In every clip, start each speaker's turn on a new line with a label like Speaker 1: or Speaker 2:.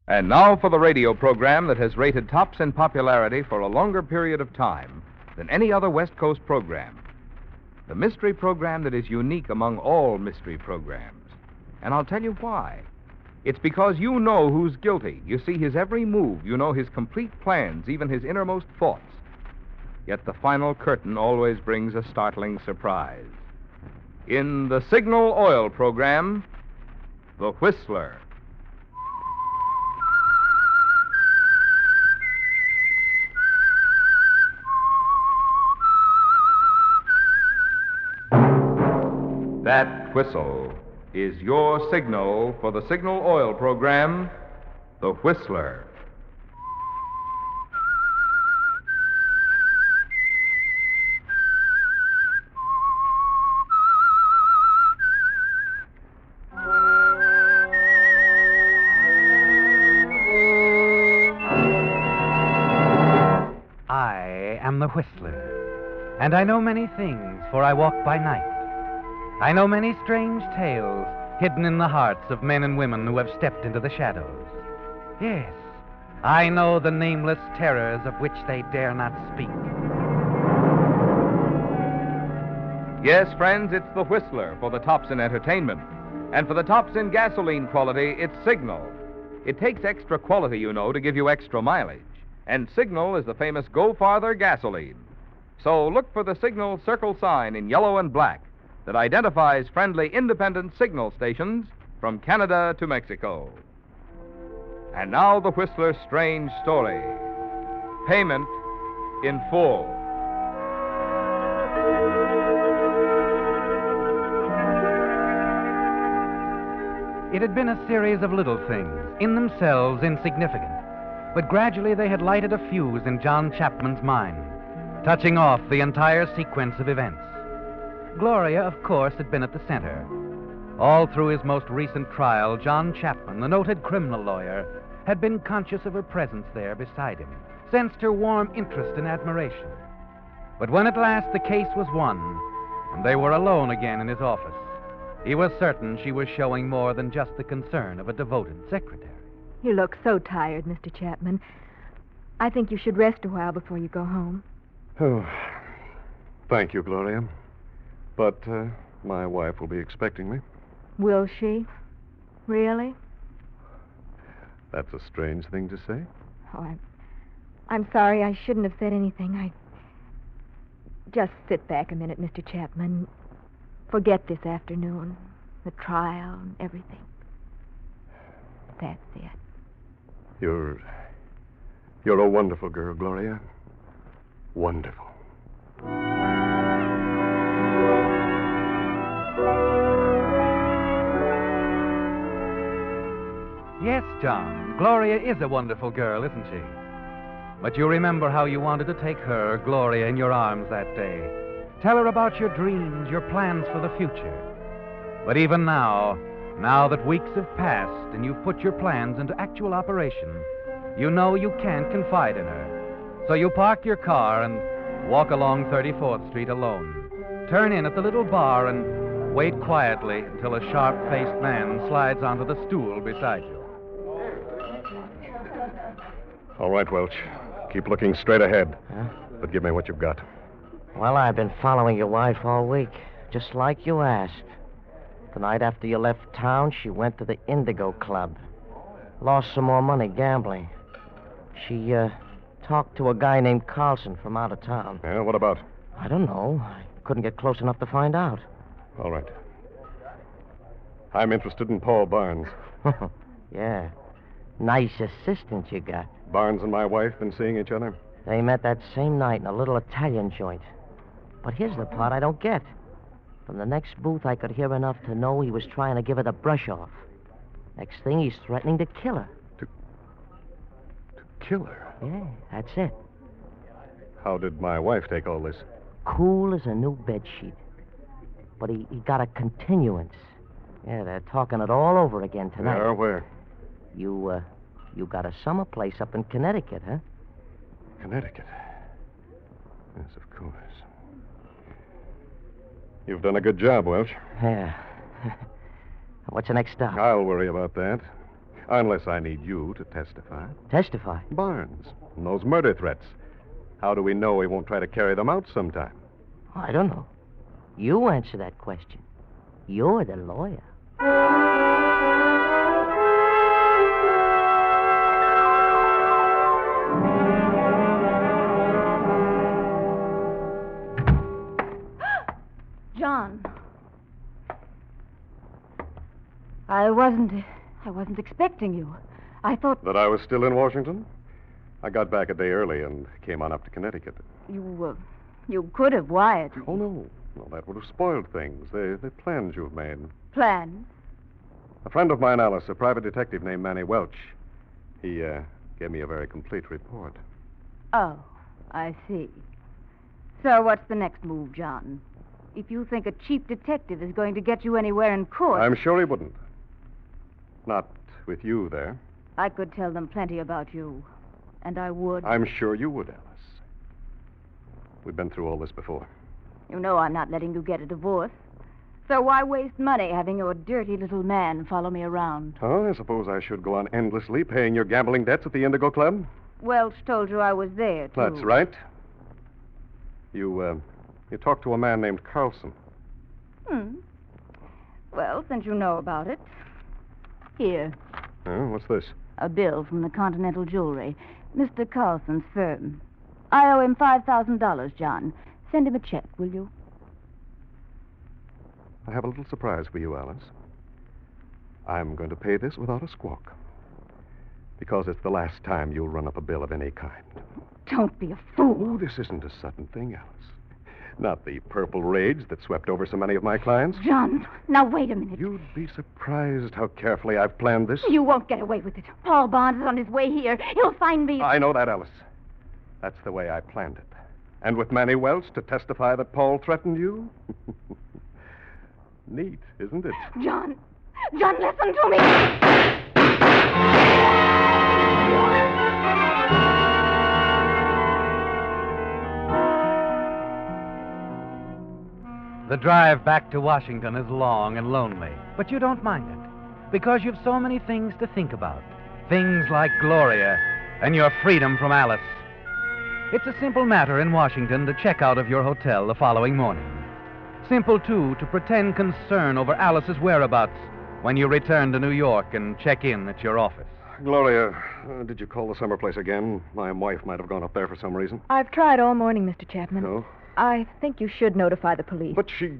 Speaker 1: And now for the radio program that has rated tops in popularity for a longer period of time than any other West Coast program. The mystery program that is unique among all mystery programs. And I'll tell you why. It's because you know who's guilty. You see his every move. You know his complete plans, even his innermost thoughts. Yet the final curtain always brings a startling surprise. In the Signal Oil program, The Whistler. That whistle is your signal for the Signal Oil program, The Whistler.
Speaker 2: I am the Whistler, and I know many things, for I walk by night. I know many strange tales hidden in the hearts of men and women who have stepped into the shadows. Yes, I know the nameless terrors of which they dare not speak.
Speaker 1: Yes, friends, it's The Whistler for the tops in entertainment. And for the tops in gasoline quality, it's Signal. It takes extra quality, you know, to give you extra mileage. And Signal is the famous Go Farther gasoline. So look for the Signal circle sign in yellow and black that identifies friendly independent signal stations from Canada to Mexico. And now the Whistler's strange story. Payment in full.
Speaker 2: It had been a series of little things, in themselves insignificant, but gradually they had lighted a fuse in John Chapman's mind, touching off the entire sequence of events. Gloria, of course, had been at the center. All through his most recent trial, John Chapman, the noted criminal lawyer, had been conscious of her presence there beside him, sensed her warm interest and admiration. But when at last the case was won, and they were alone again in his office, he was certain she was showing more than just the concern of a devoted secretary.
Speaker 3: You look so tired, Mr. Chapman. I think you should rest a while before you go home.
Speaker 4: Oh, thank you, Gloria. But my wife will be expecting me.
Speaker 3: Will she? Really?
Speaker 4: That's a strange thing to say.
Speaker 3: Oh, I'm sorry. I shouldn't have said anything. Just sit back a minute, Mr. Chapman. Forget this afternoon, the trial and everything. That's it.
Speaker 4: You're a wonderful girl, Gloria. Wonderful.
Speaker 2: Yes, John, Gloria is a wonderful girl, isn't she? But you remember how you wanted to take her, Gloria, in your arms that day. Tell her about your dreams, your plans for the future. But even now that weeks have passed and you've put your plans into actual operation, you know you can't confide in her. So you park your car and walk along 34th Street alone. Turn in at the little bar and wait quietly until a sharp-faced man slides onto the stool beside you.
Speaker 4: All right, Welch. Keep looking straight ahead.
Speaker 5: Huh?
Speaker 4: But give me what you've got.
Speaker 5: Well, I've been following your wife all week, just like you asked. The night after you left town, she went to the Indigo Club. Lost some more money gambling. She talked to a guy named Carlson from out of town.
Speaker 4: Yeah, what about?
Speaker 5: I don't know. I couldn't get close enough to find out.
Speaker 4: All right. I'm interested in Paul Barnes.
Speaker 5: Yeah. Nice assistant you got.
Speaker 4: Barnes and my wife been seeing each other?
Speaker 5: They met that same night in a little Italian joint. But here's the part I don't get. From the next booth, I could hear enough to know he was trying to give her the brush off. Next thing, he's threatening to kill her.
Speaker 4: To kill her?
Speaker 5: Yeah, that's it.
Speaker 4: How did my wife take all this?
Speaker 5: Cool as a new bedsheet. But he got a continuance. Yeah, they're talking it all over again tonight.
Speaker 4: Yeah, where?
Speaker 5: You got a summer place up in Connecticut, huh?
Speaker 4: Connecticut. Yes, of course. You've done a good job, Welch.
Speaker 5: Yeah. What's the next stop?
Speaker 4: I'll worry about that. Unless I need you to testify.
Speaker 5: Testify.
Speaker 4: Barnes, and those murder threats. How do we know he won't try to carry them out sometime?
Speaker 5: I don't know. You answer that question. You're the lawyer.
Speaker 3: John. I wasn't expecting you. I thought
Speaker 4: That I was still in Washington? I got back a day early and came on up to Connecticut.
Speaker 3: you could have wired me.
Speaker 4: Oh, no. Well, that would have spoiled things. The plans you've made.
Speaker 3: Plans?
Speaker 4: A friend of mine, Alice, a private detective named Manny Welch, he gave me a very complete report.
Speaker 3: Oh, I see. So what's the next move, John? If you think a cheap detective is going to get you anywhere in court...
Speaker 4: I'm sure he wouldn't. Not with you there.
Speaker 3: I could tell them plenty about you. And I would.
Speaker 4: I'm sure you would, Alice. We've been through all this before.
Speaker 3: You know I'm not letting you get a divorce. So why waste money having your dirty little man follow me around?
Speaker 4: Oh, I suppose I should go on endlessly paying your gambling debts at the Indigo Club?
Speaker 3: Welch told you I was there, too.
Speaker 4: That's right. You talked to a man named Carlson.
Speaker 3: Well, since you know about it, here,
Speaker 4: Oh, what's this?
Speaker 3: a bill from the Continental Jewelry, Mr. Carlson's firm. I owe him $5,000, John. Send him a check, will you?
Speaker 4: I have a little surprise for you, Alice. I'm going to pay this without a squawk. Because it's the last time you'll run up a bill of any kind.
Speaker 3: Don't be a fool.
Speaker 4: Oh, this isn't a sudden thing, Alice. Not the purple rage that swept over so many of my clients.
Speaker 3: John, now wait a minute.
Speaker 4: You'd be surprised how carefully I've planned this.
Speaker 3: You won't get away with it. Paul Barnes is on his way here. He'll find me.
Speaker 4: I know that, Alice. That's the way I planned it. And with Manny Welch to testify that Paul threatened you? Neat, isn't it?
Speaker 3: John, listen to me.
Speaker 2: The drive back to Washington is long and lonely, but you don't mind it because you've so many things to think about. Things like Gloria and your freedom from Alice. It's a simple matter in Washington to check out of your hotel the following morning. Simple, too, to pretend concern over Alice's whereabouts when you return to New York and check in at your office.
Speaker 4: Gloria, did you call the summer place again? My wife might have gone up there for some reason.
Speaker 3: I've tried all morning, Mr. Chapman.
Speaker 4: No?
Speaker 3: I think you should notify the police.
Speaker 4: But she...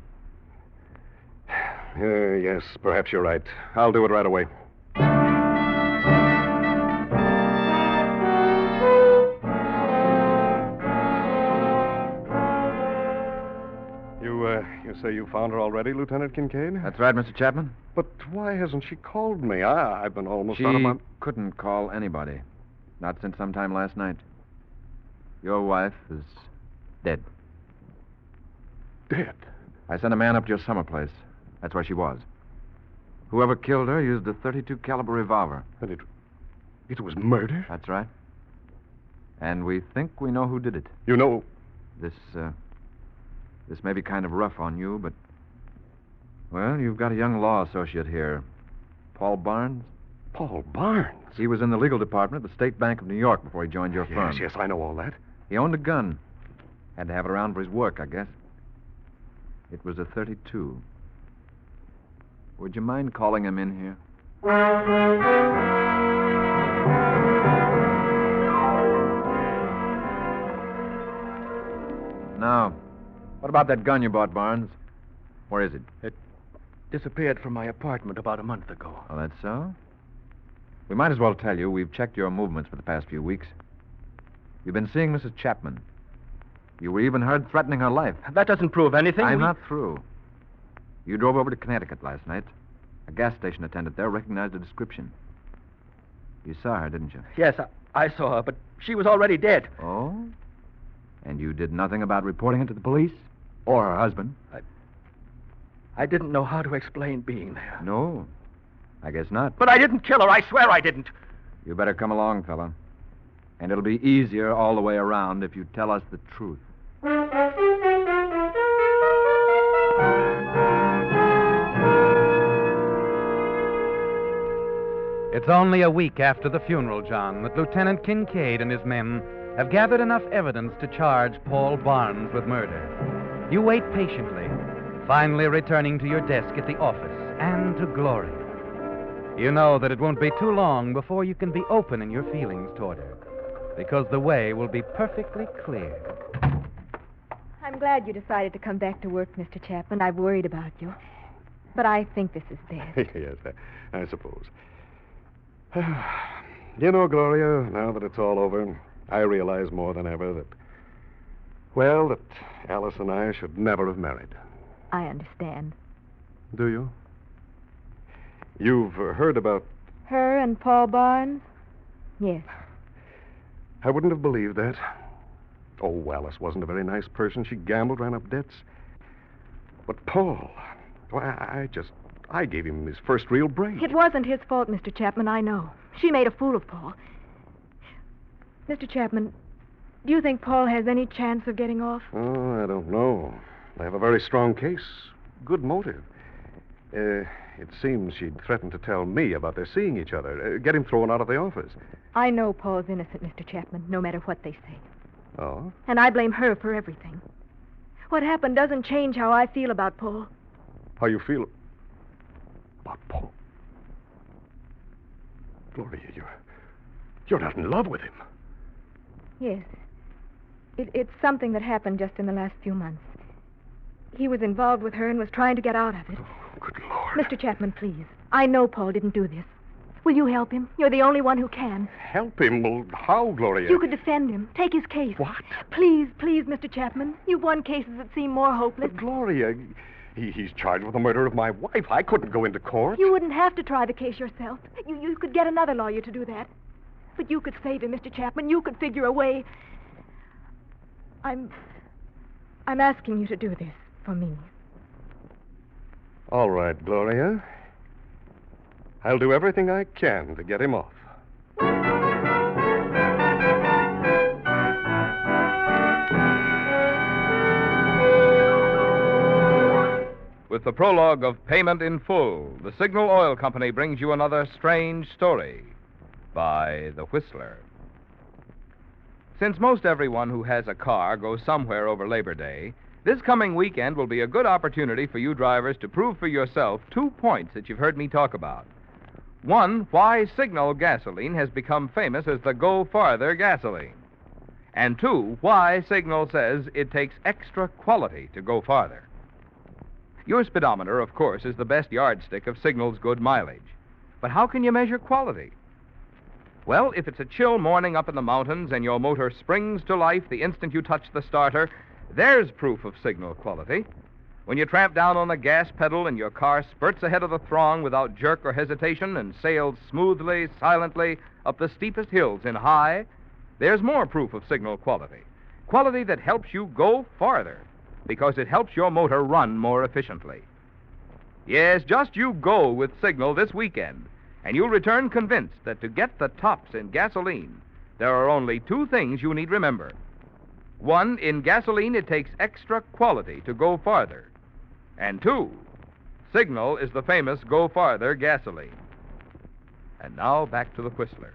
Speaker 4: yes, perhaps you're right. I'll do it right away. You say you found her already, Lieutenant Kincaid?
Speaker 6: That's right, Mr. Chapman.
Speaker 4: But why hasn't she called me? I've been almost
Speaker 6: She
Speaker 4: out of my...
Speaker 6: couldn't call anybody. Not since sometime last night. Your wife is dead.
Speaker 4: Dead?
Speaker 6: I sent a man up to your summer place. That's where she was. Whoever killed her used a .32 caliber revolver.
Speaker 4: And it was murder?
Speaker 6: That's right. And we think we know who did it.
Speaker 4: You know...
Speaker 6: This may be kind of rough on you, but... Well, you've got a young law associate here. Paul Barnes.
Speaker 4: Paul Barnes?
Speaker 6: He was in the legal department at the State Bank of New York before he joined your firm.
Speaker 4: Yes, I know all that.
Speaker 6: He owned a gun. Had to have it around for his work, I guess. It was a .32. Would you mind calling him in here? Now, what about that gun you bought, Barnes? Where is it?
Speaker 7: It disappeared from my apartment about a month ago.
Speaker 6: Oh, that's so? We might as well tell you we've checked your movements for the past few weeks. You've been seeing Mrs. Chapman. You were even heard threatening her life.
Speaker 7: That doesn't prove anything.
Speaker 6: I'm not through. You drove over to Connecticut last night. A gas station attendant there recognized the description. You saw her, didn't you?
Speaker 7: Yes, I saw her, but she was already dead.
Speaker 6: Oh? And you did nothing about reporting it to the police? Or her husband?
Speaker 7: I didn't know how to explain being there.
Speaker 6: No, I guess not.
Speaker 7: But I didn't kill her. I swear I didn't.
Speaker 6: You better come along, fella. And it'll be easier all the way around if you tell us the truth.
Speaker 2: It's only a week after the funeral, John, that Lieutenant Kincaid and his men have gathered enough evidence to charge Paul Barnes with murder. You wait patiently, finally returning to your desk at the office and to Gloria. You know that it won't be too long before you can be open in your feelings toward her, because the way will be perfectly clear.
Speaker 3: I'm glad you decided to come back to work, Mr. Chapman. I've worried about you. But I think this is best.
Speaker 4: Yes, I suppose. You know, Gloria, now that it's all over, I realize more than ever that Alice and I should never have married.
Speaker 3: I understand.
Speaker 4: Do you? You've heard about...
Speaker 3: Her and Paul Barnes? Yes.
Speaker 4: I wouldn't have believed that. Oh, Alice wasn't a very nice person. She gambled, ran up debts. But Paul, well, I gave him his first real break.
Speaker 3: It wasn't his fault, Mr. Chapman, I know. She made a fool of Paul. Mr. Chapman, do you think Paul has any chance of getting off?
Speaker 4: Oh, I don't know. I have a very strong case. Good motive. It seems she'd threatened to tell me about their seeing each other, get him thrown out of the office.
Speaker 3: I know Paul's innocent, Mr. Chapman, no matter what they say.
Speaker 4: Oh?
Speaker 3: And I blame her for everything. What happened doesn't change how I feel about Paul.
Speaker 4: How you feel about Paul? Gloria, you're not in love with him.
Speaker 3: Yes. It's something that happened just in the last few months. He was involved with her and was trying to get out of it.
Speaker 4: Oh, good Lord.
Speaker 3: Mr. Chapman, please. I know Paul didn't do this. Will you help him? You're the only one who can.
Speaker 4: Help him? Well, how, Gloria?
Speaker 3: You could defend him. Take his case.
Speaker 4: What?
Speaker 3: Please, Mr. Chapman. You've won cases that seem more hopeless.
Speaker 4: But Gloria, he's charged with the murder of my wife. I couldn't go into court.
Speaker 3: You wouldn't have to try the case yourself. You could get another lawyer to do that. But you could save him, Mr. Chapman. You could figure a way. I'm asking you to do this for me.
Speaker 4: All right, Gloria. I'll do everything I can to get him off.
Speaker 1: With the prologue of Payment in Full, the Signal Oil Company brings you another strange story by The Whistler. Since most everyone who has a car goes somewhere over Labor Day, this coming weekend will be a good opportunity for you drivers to prove for yourself 2 points that you've heard me talk about. One, why Signal gasoline has become famous as the Go Farther gasoline. And two, why Signal says it takes extra quality to go farther. Your speedometer, of course, is the best yardstick of Signal's good mileage. But how can you measure quality? Well, if it's a chill morning up in the mountains and your motor springs to life the instant you touch the starter, there's proof of Signal quality. When you tramp down on the gas pedal and your car spurts ahead of the throng without jerk or hesitation and sails smoothly, silently up the steepest hills in high, there's more proof of Signal quality. Quality that helps you go farther because it helps your motor run more efficiently. Yes, just you go with Signal this weekend, and you'll return convinced that to get the tops in gasoline, there are only 2 things you need remember. One, in gasoline, it takes extra quality to go farther. And 2, Signal is the famous Go Farther gasoline. And now back to the Whistler.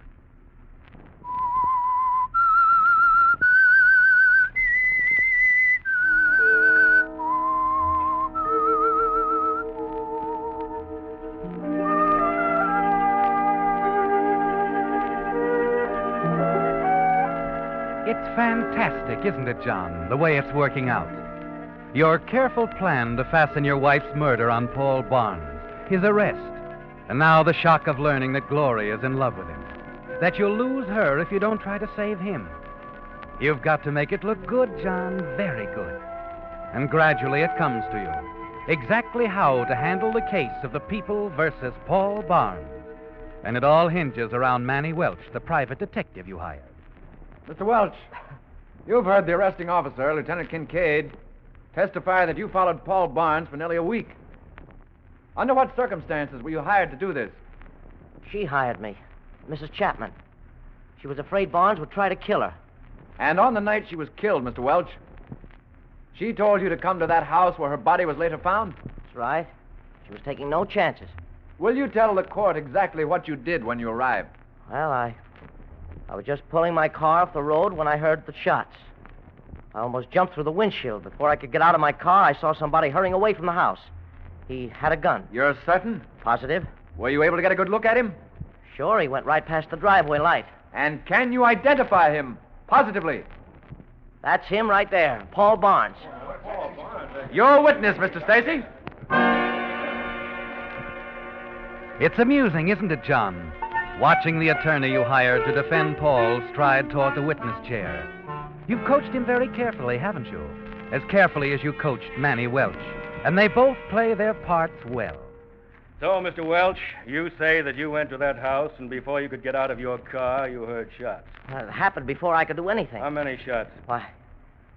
Speaker 2: It's fantastic, isn't it, John, the way it's working out? Your careful plan to fasten your wife's murder on Paul Barnes, his arrest, and now the shock of learning that Gloria is in love with him, that you'll lose her if you don't try to save him. You've got to make it look good, John, very good. And gradually it comes to you, exactly how to handle the case of the people versus Paul Barnes. And it all hinges around Manny Welch, the private detective you hired.
Speaker 6: Mr. Welch, you've heard the arresting officer, Lieutenant Kincaid, testify that you followed Paul Barnes for nearly a week. Under what circumstances were you hired to do this?
Speaker 5: She hired me, Mrs. Chapman. She was afraid Barnes would try to kill her.
Speaker 6: And on the night she was killed, Mr. Welch, she told you to come to that house where her body was later found?
Speaker 5: That's right. She was taking no chances.
Speaker 6: Will you tell the court exactly what you did when you arrived?
Speaker 5: Well, I was just pulling my car off the road when I heard the shots. I almost jumped through the windshield. Before I could get out of my car, I saw somebody hurrying away from the house. He had a gun.
Speaker 6: You're certain?
Speaker 5: Positive.
Speaker 6: Were you able to get a good look at him?
Speaker 5: Sure, he went right past the driveway light.
Speaker 6: And can you identify him positively?
Speaker 5: That's him right there, Paul Barnes.
Speaker 6: Your witness, Mr. Stacy.
Speaker 2: It's amusing, isn't it, John? Watching the attorney you hired to defend Paul stride toward the witness chair. You've coached him very carefully, haven't you? As carefully as you coached Manny Welch. And they both play their parts well.
Speaker 8: So, Mr. Welch, you say that you went to that house, and before you could get out of your car, you heard shots.
Speaker 5: It happened before I could do anything.
Speaker 8: How many shots?
Speaker 5: Why,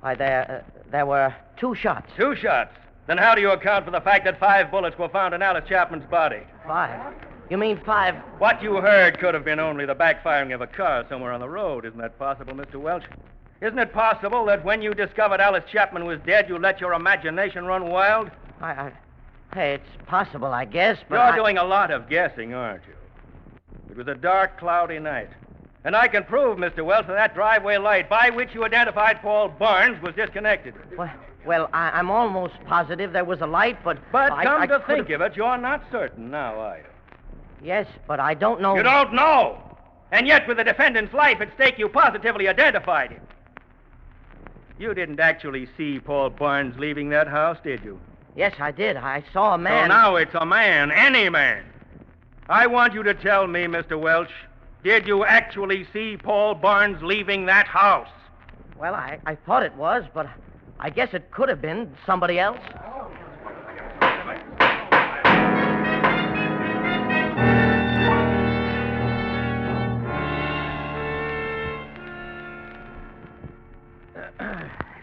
Speaker 5: there were 2 shots.
Speaker 8: 2 shots. Then how do you account for the fact that 5 bullets were found in Alice Chapman's body?
Speaker 5: 5? You mean 5?
Speaker 8: What you heard could have been only the backfiring of a car somewhere on the road. Isn't that possible, Mr. Welch? Isn't it possible that when you discovered Alice Chapman was dead, you let your imagination run wild?
Speaker 5: Hey, it's possible, I guess, but
Speaker 8: You're doing a lot of guessing, aren't you? It was a dark, cloudy night. And I can prove, Mr. Welch, that driveway light by which you identified Paul Barnes was disconnected.
Speaker 5: Well, I'm almost positive there was a light, but...
Speaker 8: Come to think of it, you're not certain now, are you?
Speaker 5: Yes, but I don't know...
Speaker 8: You don't know! And yet, with the defendant's life at stake, you positively identified him. You didn't actually see Paul Barnes leaving that house, did you?
Speaker 5: Yes, I did. I saw a man...
Speaker 8: So now it's a man, any man. I want you to tell me, Mr. Welch, did you actually see Paul Barnes leaving that house?
Speaker 5: Well, I thought it was, but I guess it could have been somebody else.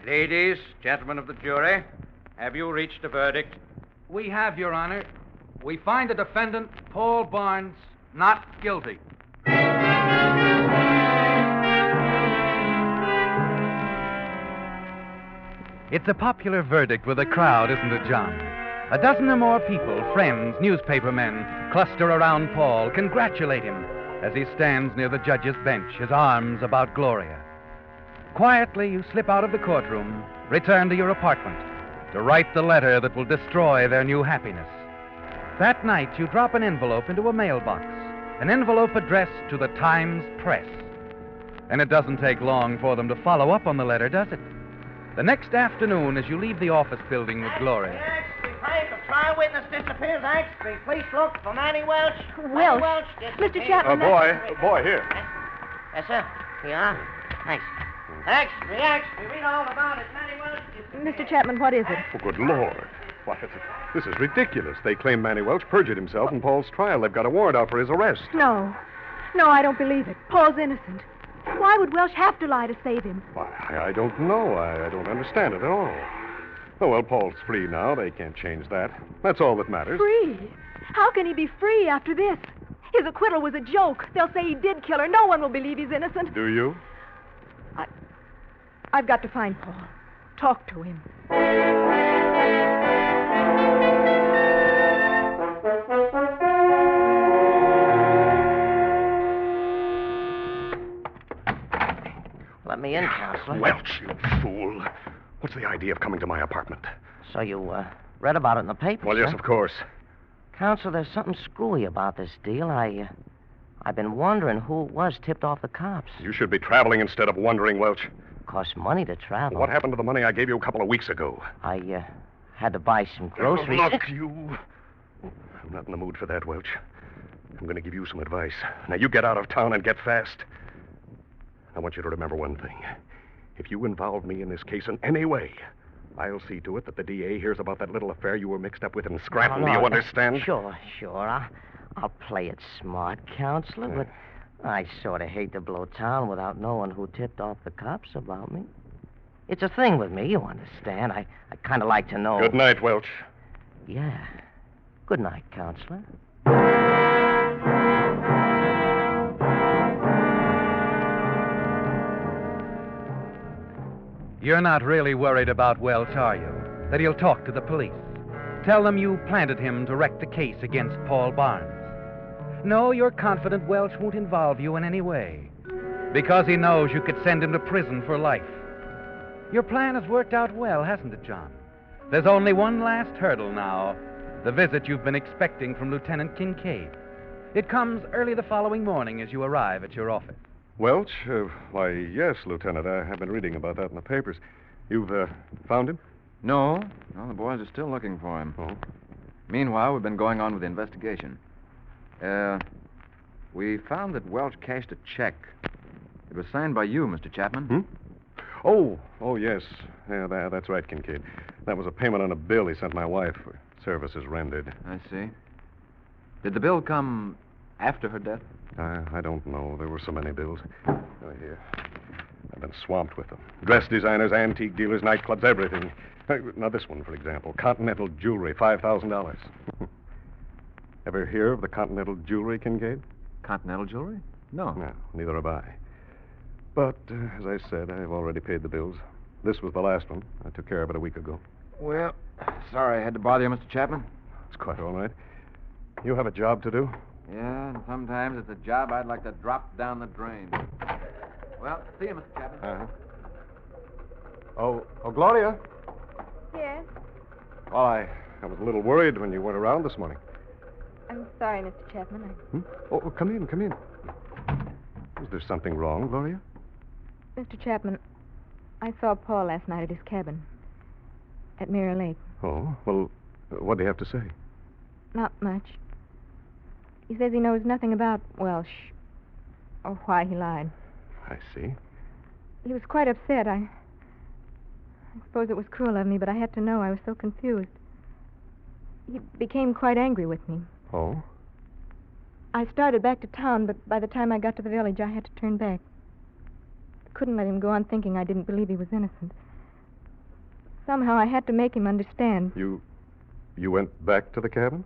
Speaker 6: Ladies, gentlemen of the jury, have you reached a verdict?
Speaker 2: We have, Your Honor. We find the defendant, Paul Barnes, not guilty. It's a popular verdict with a crowd, isn't it, John? A dozen or more people, friends, newspapermen, cluster around Paul, congratulate him as he stands near the judge's bench, his arms about Gloria. Quietly, you slip out of the courtroom, return to your apartment to write the letter that will destroy their new happiness. That night, you drop an envelope into a mailbox, an envelope addressed to the Times Press. And it doesn't take long for them to follow up on the letter, does it? The next afternoon, as you leave the office building with Gloria...
Speaker 5: The trial witness disappears. Axby, please look for Manny Welch.
Speaker 3: Welch? Mr. Chapman...
Speaker 4: boy, here.
Speaker 5: Yes, sir. Here you are. Thanks. Axby, read all about it. Manny Welch disappeared.
Speaker 3: Mr. Chapman, what is it?
Speaker 4: Oh, good Lord. Why, this is ridiculous. They claim Manny Welch perjured himself in Paul's trial. They've got a warrant out for his arrest.
Speaker 3: No, I don't believe it. Paul's innocent. Why would Welch have to lie to save him?
Speaker 4: Why, I don't know. I don't understand it at all. Oh, well, Paul's free now. They can't change that. That's all that matters.
Speaker 3: Free? How can he be free after this? His acquittal was a joke. They'll say he did kill her. No one will believe he's innocent.
Speaker 4: Do you?
Speaker 3: I've got to find Paul. Talk to him.
Speaker 5: Let me in, Counselor.
Speaker 4: Welch, you fool. What's the idea of coming to my apartment?
Speaker 5: So you read about it in the paper,
Speaker 4: Well, yes, of course.
Speaker 5: Counselor, there's something screwy about this deal. I've been wondering who it was tipped off the cops.
Speaker 4: You should be traveling instead of wondering, Welch.
Speaker 5: Costs money to travel.
Speaker 4: What happened to the money I gave you a couple of weeks ago?
Speaker 5: I had to buy some groceries.
Speaker 4: Oh, look, you. I'm not in the mood for that, Welch. I'm going to give you some advice. Now, you get out of town and get fast. I want you to remember one thing. If you involve me in this case in any way, I'll see to it that the DA hears about that little affair you were mixed up with in Scranton.
Speaker 5: No,
Speaker 4: Do you understand?
Speaker 5: Sure. I'll play it smart, Counselor, but I sort of hate to blow town without knowing who tipped off the cops about me. It's a thing with me, you understand. I kind of like to know...
Speaker 4: Good night, Welch.
Speaker 5: Yeah. Good night, Counselor.
Speaker 2: You're not really worried about Welch, are you? That he'll talk to the police? Tell them you planted him to wreck the case against Paul Barnes. No, you're confident Welch won't involve you in any way, because he knows you could send him to prison for life. Your plan has worked out well, hasn't it, John? There's only one last hurdle now, the visit you've been expecting from Lieutenant Kincaid. It comes early the following morning as you arrive at your office.
Speaker 4: Welch? Why, yes, Lieutenant. I have been reading about that in the papers. You've found him?
Speaker 6: No, the boys are still looking for him.
Speaker 4: Oh.
Speaker 6: Meanwhile, we've been going on with the investigation. We found that Welch cashed a check. It was signed by you, Mr. Chapman.
Speaker 4: Oh, yes. Yeah, that's right, Kincaid. That was a payment on a bill he sent my wife for services rendered.
Speaker 6: I see. Did the bill come after her death?
Speaker 4: I don't know. There were so many bills. Oh, here. I've been swamped with them. Dress designers, antique dealers, nightclubs, everything. Now, this one, for example. Continental Jewelry, $5,000. Ever hear of the Continental Jewelry, Kincaid?
Speaker 6: Continental Jewelry? No.
Speaker 4: No, neither have I. But, as I said, I've already paid the bills. This was the last one. I took care of it a week ago.
Speaker 6: Well, sorry I had to bother you, Mr. Chapman.
Speaker 4: It's quite all right. You have a job to do?
Speaker 6: Yeah, and sometimes it's a job I'd like to drop down the drain. Well, see you, Mr. Chapman.
Speaker 4: Uh-huh. Oh, Gloria.
Speaker 3: Yes?
Speaker 4: Well, I was a little worried when you weren't around this morning.
Speaker 3: I'm sorry, Mr. Chapman.
Speaker 4: Oh, come in. Is there something wrong, Gloria?
Speaker 3: Mr. Chapman, I saw Paul last night at his cabin at Mirror Lake.
Speaker 4: Oh, well, what do you have to say?
Speaker 3: Not much. He says he knows nothing about Welch or why he lied.
Speaker 4: I see.
Speaker 3: He was quite upset. I suppose it was cruel of me, but I had to know. I was so confused. He became quite angry with me.
Speaker 4: Oh?
Speaker 3: I started back to town, but by the time I got to the village, I had to turn back. I couldn't let him go on thinking I didn't believe he was innocent. Somehow I had to make him understand.
Speaker 4: You went back to the cabin?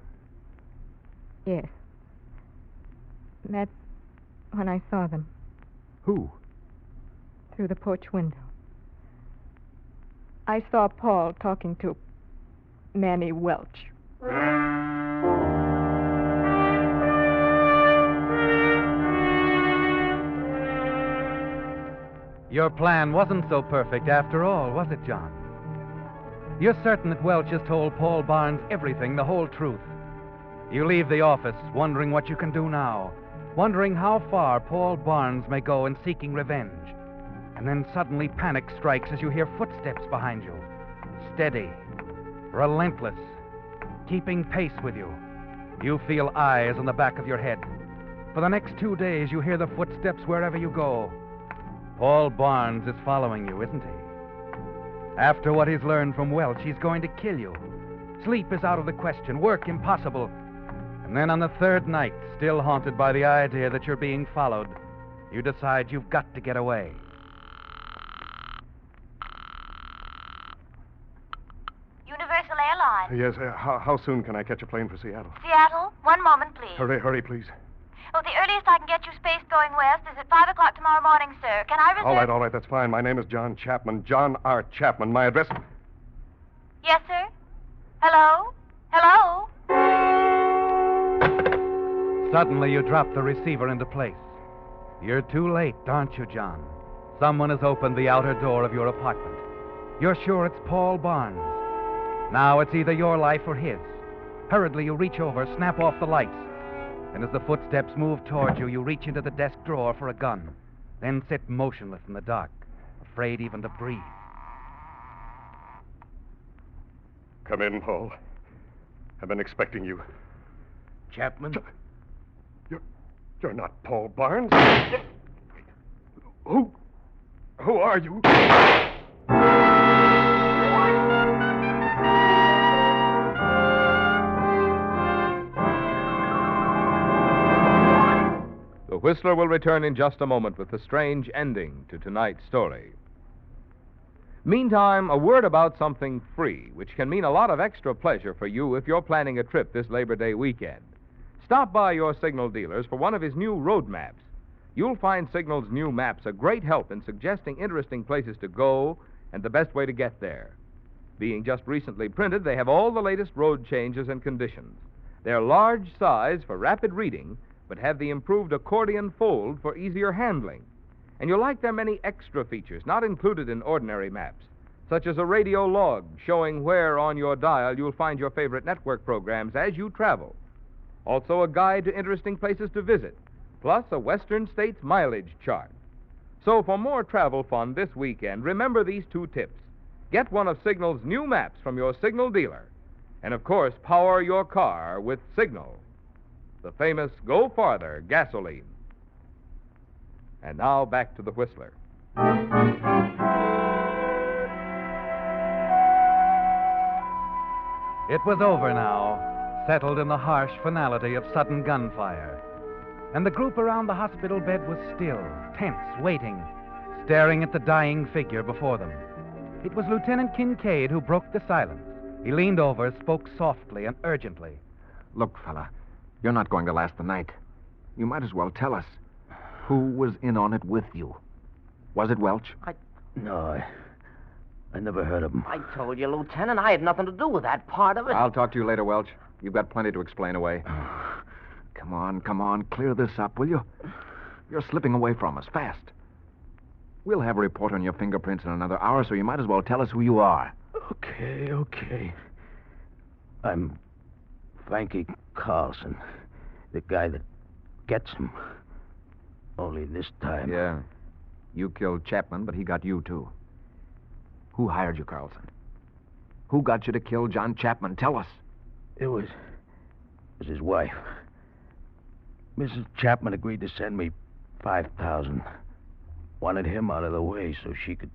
Speaker 3: Yes. That's when I saw them.
Speaker 4: Who?
Speaker 3: Through the porch window. I saw Paul talking to Manny Welch.
Speaker 2: Your plan wasn't so perfect after all, was it, John? You're certain that Welch has told Paul Barnes everything, the whole truth. You leave the office wondering what you can do now, wondering how far Paul Barnes may go in seeking revenge. And then suddenly panic strikes as you hear footsteps behind you. Steady, relentless, keeping pace with you. You feel eyes on the back of your head. For the next 2 days, you hear the footsteps wherever you go. Paul Barnes is following you, isn't he? After what he's learned from Welch, he's going to kill you. Sleep is out of the question, work impossible. And then on the third night, still haunted by the idea that you're being followed, you decide you've got to get away.
Speaker 9: Universal Airlines.
Speaker 4: Yes, how soon can I catch a plane for Seattle?
Speaker 9: Seattle? 1 moment, please.
Speaker 4: Hurry, please.
Speaker 9: Oh, the earliest I can get you space going west is at 5 o'clock tomorrow morning, sir. Can I reserve...
Speaker 4: All right, that's fine. My name is John Chapman. John R. Chapman. My address...
Speaker 9: Yes, sir? Hello? Hello?
Speaker 2: Suddenly, you drop the receiver into place. You're too late, aren't you, John? Someone has opened the outer door of your apartment. You're sure it's Paul Barnes. Now it's either your life or his. Hurriedly, you reach over, snap off the lights. And as the footsteps move toward you, you reach into the desk drawer for a gun. Then sit motionless in the dark, afraid even to breathe.
Speaker 4: Come in, Paul. I've been expecting you.
Speaker 7: Chapman?
Speaker 4: You're not Paul Barnes. Who are you?
Speaker 1: The Whistler will return in just a moment with the strange ending to tonight's story. Meantime, a word about something free, which can mean a lot of extra pleasure for you if you're planning a trip this Labor Day weekend. Stop by your Signal dealers for one of his new road maps. You'll find Signal's new maps a great help in suggesting interesting places to go and the best way to get there. Being just recently printed, they have all the latest road changes and conditions. They're large size for rapid reading, but have the improved accordion fold for easier handling. And you'll like their many extra features not included in ordinary maps, such as a radio log showing where on your dial you'll find your favorite network programs as you travel. Also a guide to interesting places to visit, plus a Western States mileage chart. So for more travel fun this weekend, remember these 2 tips. Get one of Signal's new maps from your Signal dealer. And, of course, power your car with Signal, the famous Go Farther gasoline. And now back to the Whistler.
Speaker 2: It was over now, settled in the harsh finality of sudden gunfire. And the group around the hospital bed was still, tense, waiting, staring at the dying figure before them. It was Lieutenant Kincaid who broke the silence. He leaned over, spoke softly and urgently.
Speaker 10: Look, fella, you're not going to last the night. You might as well tell us. Who was in on it with you? Was it Welch?
Speaker 7: No, I never heard of him.
Speaker 5: I told you, Lieutenant, I had nothing to do with that part of it.
Speaker 10: I'll talk to you later, Welch. You've got plenty to explain away. Come on, clear this up, will you? You're slipping away from us, fast. We'll have a report on your fingerprints in another hour, so you might as well tell us who you are.
Speaker 7: Okay. I'm Frankie Carlson, the guy that gets him. Only this time...
Speaker 10: Yeah. You killed Chapman, but he got you, too. Who hired you, Carlson? Who got you to kill John Chapman? Tell us.
Speaker 7: It was his wife. Mrs. Chapman agreed to send me $5,000. Wanted him out of the way so she could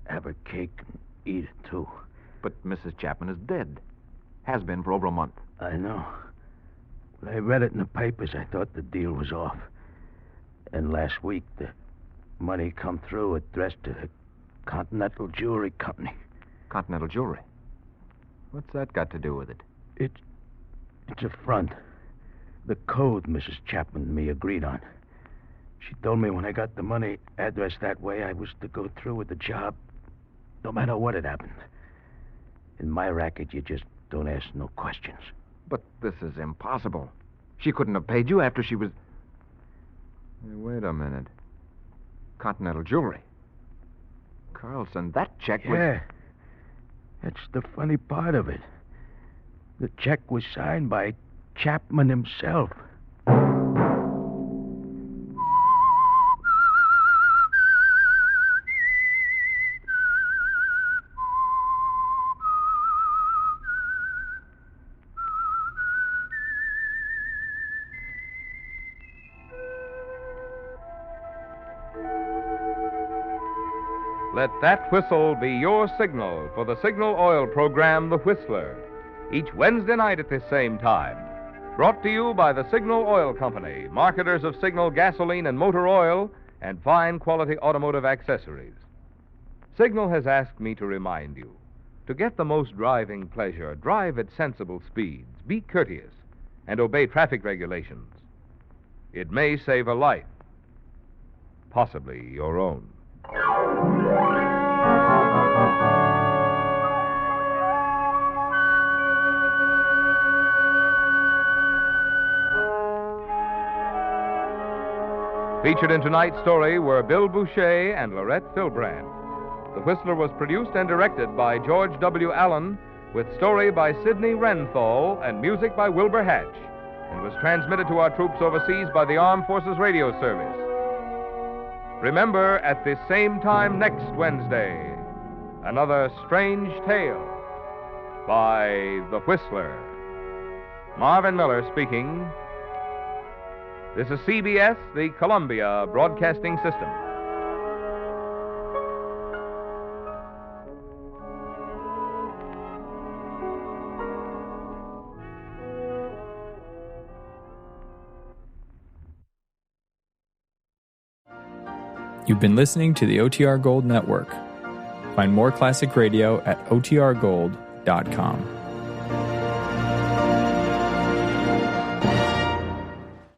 Speaker 7: have her cake and eat it, too.
Speaker 10: But Mrs. Chapman is dead. Has been for over a month.
Speaker 7: I know. When I read it in the papers, I thought the deal was off. And last week, the money come through addressed to the Continental Jewelry Company.
Speaker 10: Continental Jewelry? What's that got to do with it?
Speaker 7: It's a front. The code Mrs. Chapman and me agreed on. She told me when I got the money addressed that way, I was to go through with the job, no matter what had happened. In my racket, you just don't ask no questions.
Speaker 10: But this is impossible. She couldn't have paid you after she was... Hey, wait a minute. Continental Jewelry. Carlson, that check was...
Speaker 7: Yeah. That's the funny part of it. The check was signed by Chapman himself.
Speaker 1: Let that whistle be your signal for the Signal Oil program, The Whistler, each Wednesday night at this same time. Brought to you by the Signal Oil Company, marketers of Signal gasoline and motor oil and fine quality automotive accessories. Signal has asked me to remind you, to get the most driving pleasure, drive at sensible speeds, be courteous, and obey traffic regulations. It may save a life, possibly your own. Featured in tonight's story were Bill Boucher and Lorette Filbrand. The Whistler was produced and directed by George W. Allen, with story by Sidney Renthal and music by Wilbur Hatch, and was transmitted to our troops overseas by the Armed Forces Radio Service. Remember, at this same time next Wednesday, another strange tale by The Whistler. Marvin Miller speaking. This is CBS, the Columbia Broadcasting System.
Speaker 11: You've been listening to the OTR Gold Network. Find more classic radio at otrgold.com.